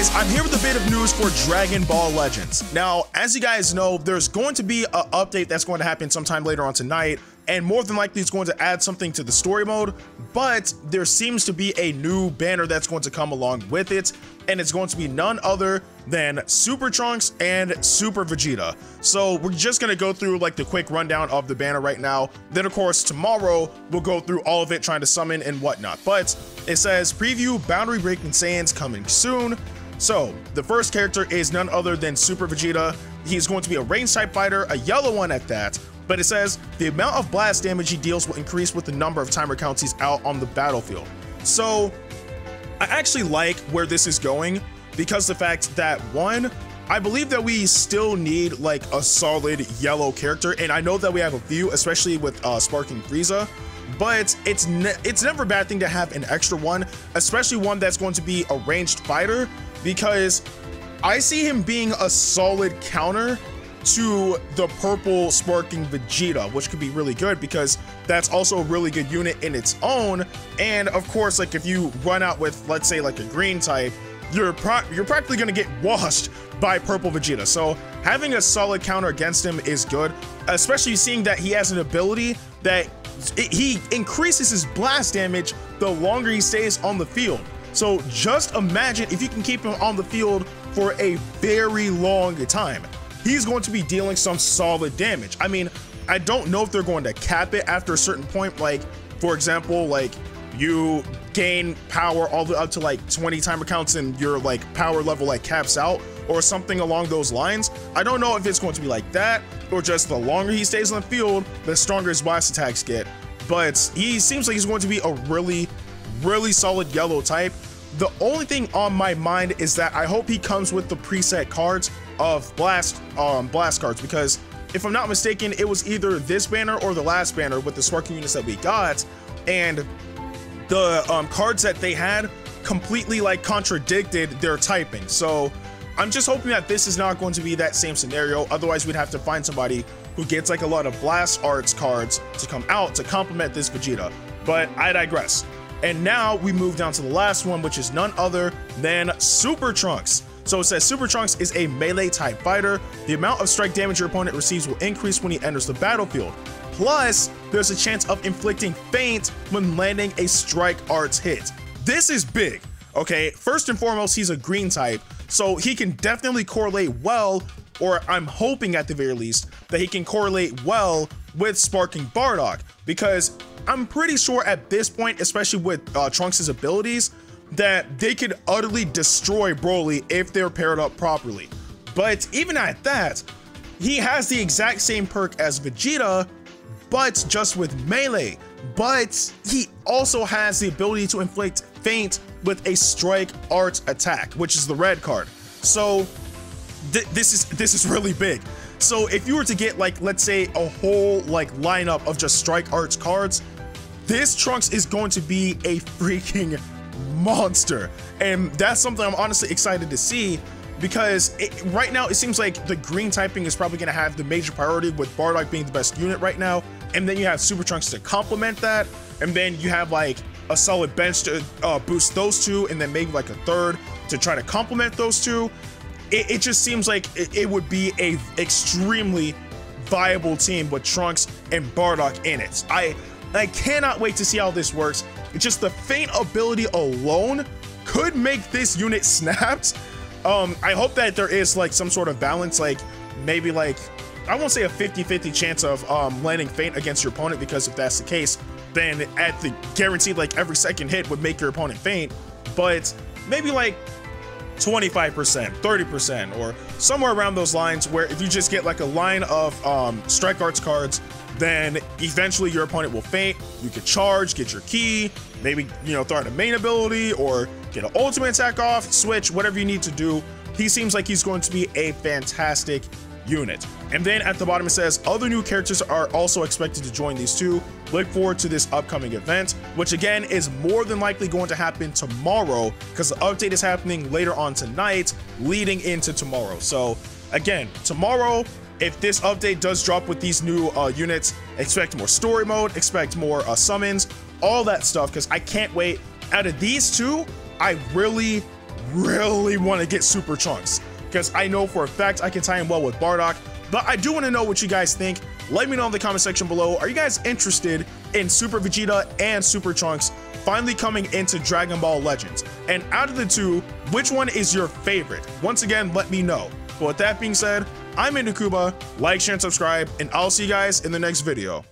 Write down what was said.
guys, I'm here with a bit of news for Dragon Ball Legends. Now, as you guys know, there's going to be an update that's going to happen sometime later on tonight, and more than likely it's going to add something to the story mode, but there seems to be a new banner that's going to come along with it, and it's going to be none other than Super Trunks and Super Vegeta. So we're just going to go through like the quick rundown of the banner right now. Then of course tomorrow we'll go through all of it, trying to summon and whatnot. But it says preview boundary breaking Saiyans coming soon. So the first character is none other than Super Vegeta. He's going to be a range type fighter, a yellow one at that. But it says the amount of blast damage he deals will increase with the number of timer counts he's out on the battlefield. So I actually like where this is going, because the fact that, one, I believe that we still need like a solid yellow character, and I know that we have a few, especially with Sparking Frieza, but it's never a bad thing to have an extra one, especially one that's going to be a ranged fighter, because I see him being a solid counter to the purple Sparking Vegeta, which could be really good because that's also a really good unit in its own. And of course, like if you run out with, let's say, like a green type, you're practically going to get washed by purple Vegeta. So having a solid counter against him is good, especially seeing that he has an ability that he increases his blast damage the longer he stays on the field. So just imagine if you can keep him on the field for a very long time. He's going to be dealing some solid damage. I mean, I don't know if they're going to cap it after a certain point. Like, for example, like you gain power all the way up to like 20 timer counts and your like power level like caps out or something along those lines. I don't know if it's going to be like that or just the longer he stays on the field, the stronger his blast attacks get. But he seems like he's going to be a really solid yellow type. The only thing on my mind is that I hope he comes with the preset cards of blast cards, because if I'm not mistaken, it was either this banner or the last banner with the Sparking units that we got, and the cards that they had completely like contradicted their typing. So I'm just hoping that this is not going to be that same scenario. Otherwise we'd have to find somebody who gets like a lot of blast arts cards to come out to complement this Vegeta, but I digress. And now we move down to the last one, which is none other than Super Trunks. So it says Super Trunks is a melee type fighter. The amount of strike damage your opponent receives will increase when he enters the battlefield. Plus, there's a chance of inflicting feint when landing a strike arts hit. This is big, okay? First and foremost, he's a green type, so he can definitely correlate well, or I'm hoping at the very least, that he can correlate well with Sparking Bardock, because I'm pretty sure at this point, especially with Trunks' abilities, that they could utterly destroy Broly if they're paired up properly. But even at that, he has the exact same perk as Vegeta, but just with melee. But he also has the ability to inflict feint with a strike art attack, which is the red card. So this is really big. So if you were to get like, let's say, a whole like lineup of just strike arts cards, this Trunks is going to be a freaking monster, and that's something I'm honestly excited to see, because right now it seems like the green typing is probably going to have the major priority, with Bardock being the best unit right now, and then you have Super Trunks to complement that, and then you have like a solid bench to boost those two, and then maybe like a third to try to complement those two. It just seems like it would be a extremely viable team with Trunks and Bardock in it. I cannot wait to see how this works. Just the feint ability alone could make this unit snapped. I hope that there is like some sort of balance, like maybe like, I won't say a 50-50 chance of landing feint against your opponent, because if that's the case, then at the guaranteed like every second hit would make your opponent feint, but maybe like 25%, 30%, or somewhere around those lines, where if you just get like a line of strike arts cards, then eventually your opponent will feint, you could charge, get your key, maybe, you know, throw out a main ability or get an ultimate attack off, switch, whatever you need to do. He seems like he's going to be a fantastic unit. And then at the bottom it says other new characters are also expected to join these two. Look forward to this upcoming event, which again is more than likely going to happen tomorrow, because the update is happening later on tonight leading into tomorrow. So again, tomorrow, if this update does drop with these new units, expect more story mode, expect more summons, all that stuff, because I can't wait. Out of these two, I really really want to get Super Trunks, because I know for a fact I can tie him well with Bardock. But I do want to know what you guys think. Let me know in the comment section below. Are you guys interested in Super Vegeta and Super Trunks finally coming into Dragon Ball Legends? And out of the two, which one is your favorite? Once again, let me know. But with that being said, I'm Ndukauba. Like, share, and subscribe, and I'll see you guys in the next video.